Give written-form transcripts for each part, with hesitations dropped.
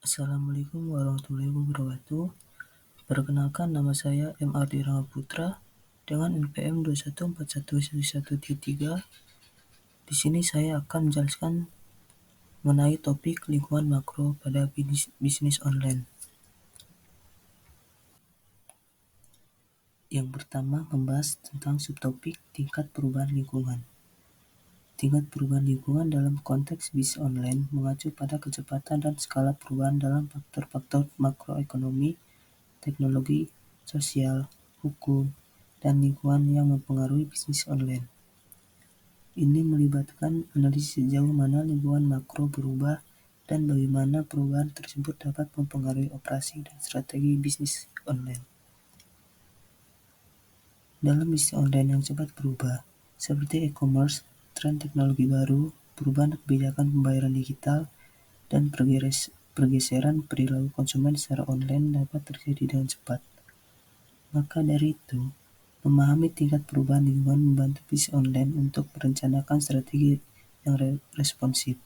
Assalamualaikum warahmatullahi wabarakatuh. Perkenalkan, nama saya M. Ardi Ramaputra dengan NPM 21411113. Di sini saya akan menjelaskan mengenai topik lingkungan makro pada bisnis online. Yang pertama, membahas tentang subtopik tingkat perubahan lingkungan. Tingkat perubahan lingkungan dalam konteks bisnis online mengacu pada kecepatan dan skala perubahan dalam faktor-faktor makroekonomi, teknologi, sosial, hukum, dan lingkungan yang mempengaruhi bisnis online. Ini melibatkan analisis sejauh mana lingkungan makro berubah dan bagaimana perubahan tersebut dapat mempengaruhi operasi dan strategi bisnis online. Dalam bisnis online yang cepat berubah, seperti e-commerce, tren teknologi baru, perubahan kebijakan pembayaran digital, dan pergeseran perilaku konsumen secara online dapat terjadi dengan cepat. Maka dari itu, memahami tingkat perubahan lingkungan membantu bisnis online untuk merencanakan strategi yang responsif,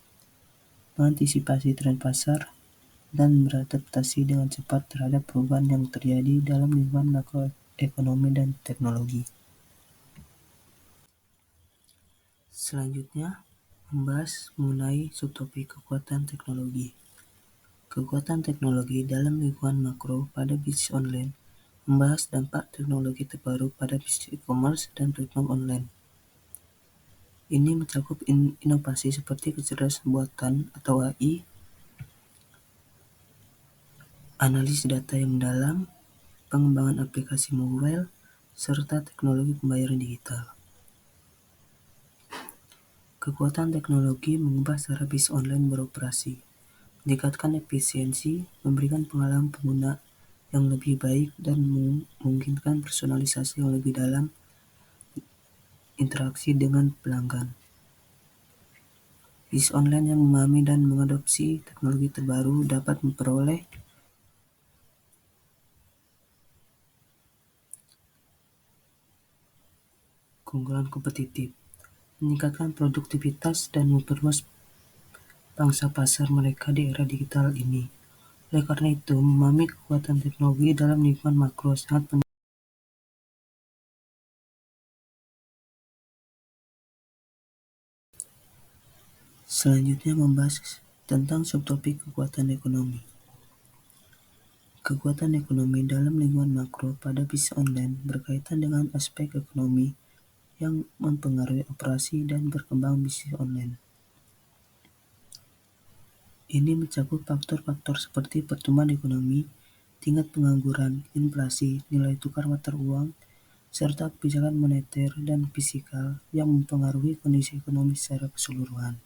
mengantisipasi tren pasar, dan beradaptasi dengan cepat terhadap perubahan yang terjadi dalam lingkungan makroekonomi dan teknologi. Selanjutnya, membahas mengenai subtopik kekuatan teknologi. Kekuatan teknologi dalam lingkungan makro pada bisnis online membahas dampak teknologi terbaru pada bisnis e-commerce dan platform online. Ini mencakup inovasi seperti kecerdasan buatan atau AI, analisis data yang mendalam, pengembangan aplikasi mobile, serta teknologi pembayaran digital. Kekuatan teknologi mengubah cara bisnis online beroperasi, meningkatkan efisiensi, memberikan pengalaman pengguna yang lebih baik, dan memungkinkan personalisasi yang lebih dalam interaksi dengan pelanggan. Bisnis online yang memahami dan mengadopsi teknologi terbaru dapat memperoleh keunggulan kompetitif, meningkatkan produktivitas, dan memperluas pangsa pasar mereka di era digital ini. Oleh karena itu, memahami kekuatan teknologi dalam lingkungan makro sangat penting. Selanjutnya, membahas tentang subtopik kekuatan ekonomi. Kekuatan ekonomi dalam lingkungan makro pada bisnis online berkaitan dengan aspek ekonomi yang mempengaruhi operasi dan berkembang bisnis online. Ini mencakup faktor-faktor seperti pertumbuhan ekonomi, tingkat pengangguran, inflasi, nilai tukar mata uang, serta kebijakan moneter dan fiskal yang mempengaruhi kondisi ekonomi secara keseluruhan.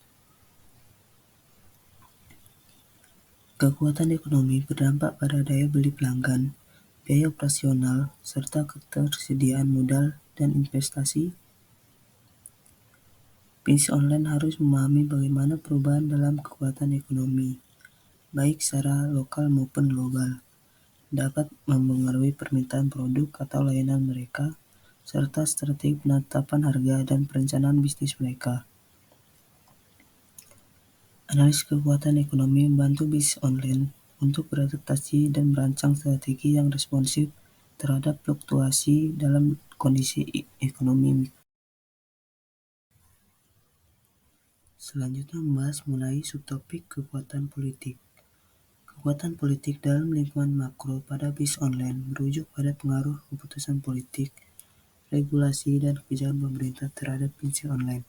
Kekuatan ekonomi berdampak pada daya beli pelanggan, biaya operasional, serta ketersediaan modal dan investasi. Bisnis online harus memahami bagaimana perubahan dalam kekuatan ekonomi, baik secara lokal maupun global, dapat mempengaruhi permintaan produk atau layanan mereka, serta strategi penetapan harga dan perencanaan bisnis mereka. Analisis kekuatan ekonomi membantu bisnis online untuk beradaptasi dan merancang strategi yang responsif terhadap fluktuasi dalam kondisi ekonomi. Selanjutnya membahas mengenai subtopik kekuatan politik. Kekuatan politik dalam lingkungan makro pada bisnis online merujuk pada pengaruh keputusan politik, regulasi, dan kebijakan pemerintah terhadap bisnis online.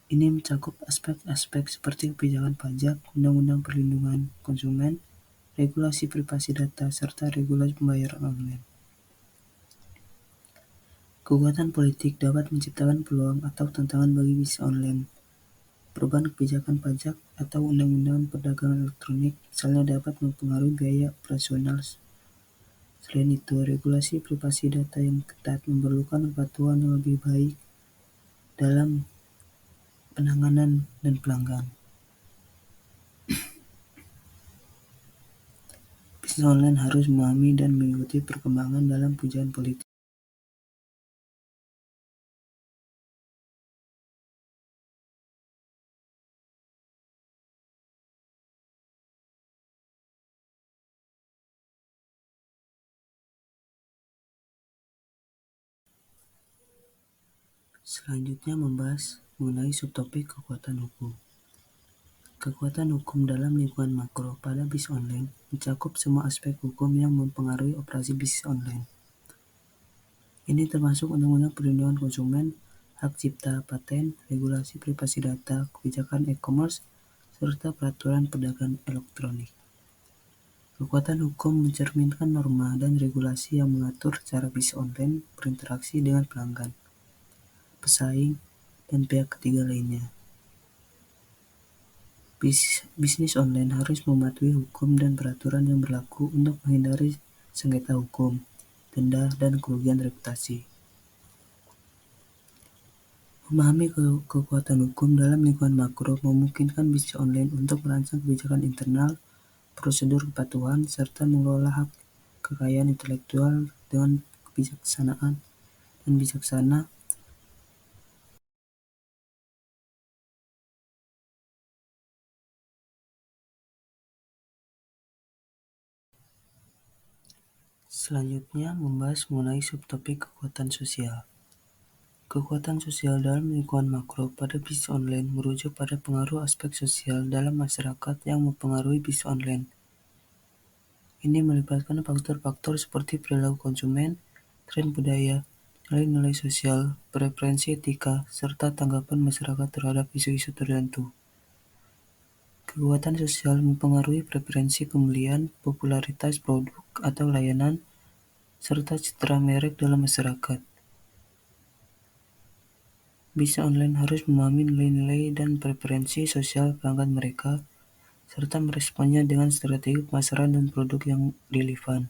Ini mencakup aspek-aspek seperti kebijakan pajak, undang-undang perlindungan konsumen, regulasi privasi data, serta regulasi pembayaran online. Kekuatan politik dapat menciptakan peluang atau tantangan bagi bisnis online. Perubahan kebijakan pajak atau undang-undang perdagangan elektronik misalnya dapat mempengaruhi biaya operasional. Selain itu, regulasi privasi data yang ketat memerlukan kepatuhan yang lebih baik dalam penanganan dan pelanggan. Bisnis online harus memahami dan mengikuti perkembangan dalam kebijakan politik. Selanjutnya membahas mengenai subtopik kekuatan hukum. Kekuatan hukum dalam lingkungan makro pada bisnis online mencakup semua aspek hukum yang mempengaruhi operasi bisnis online. Ini termasuk Undang-Undang Perlindungan Konsumen, hak cipta, paten, regulasi privasi data, kebijakan e-commerce, serta peraturan perdagangan elektronik. Kekuatan hukum mencerminkan norma dan regulasi yang mengatur cara bisnis online berinteraksi dengan pelanggan, pesaing, dan pihak ketiga lainnya. Bisnis online harus mematuhi hukum dan peraturan yang berlaku untuk menghindari sengketa hukum, denda, dan kerugian reputasi. Memahami kekuatan hukum dalam lingkungan makro memungkinkan bisnis online untuk merancang kebijakan internal, prosedur kepatuhan, serta mengelola hak kekayaan intelektual dengan kebijaksanaan dan bijaksana. Selanjutnya membahas mengenai subtopik kekuatan sosial. Kekuatan sosial dalam lingkungan makro pada bisnis online merujuk pada pengaruh aspek sosial dalam masyarakat yang mempengaruhi bisnis online. Ini melibatkan faktor-faktor seperti perilaku konsumen, tren budaya, nilai-nilai sosial, preferensi etika, serta tanggapan masyarakat terhadap isu-isu tertentu. Kekuatan sosial mempengaruhi preferensi pembelian, popularitas produk atau layanan, serta citra merek dalam masyarakat. Bisnis online harus memahami nilai-nilai dan preferensi sosial pelanggan mereka, serta meresponnya dengan strategi pemasaran dan produk yang relevan.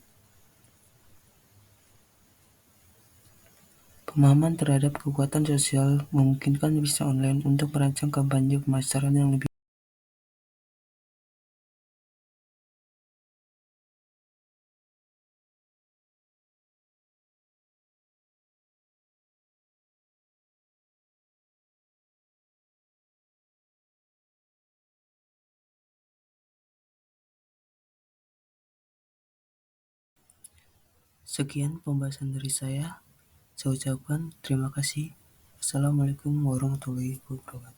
Pemahaman terhadap kekuatan sosial memungkinkan bisnis online untuk merancang kampanye pemasaran yang lebih. Sekian pembahasan dari saya. Saya ucapkan terima kasih. Assalamualaikum warahmatullahi wabarakatuh.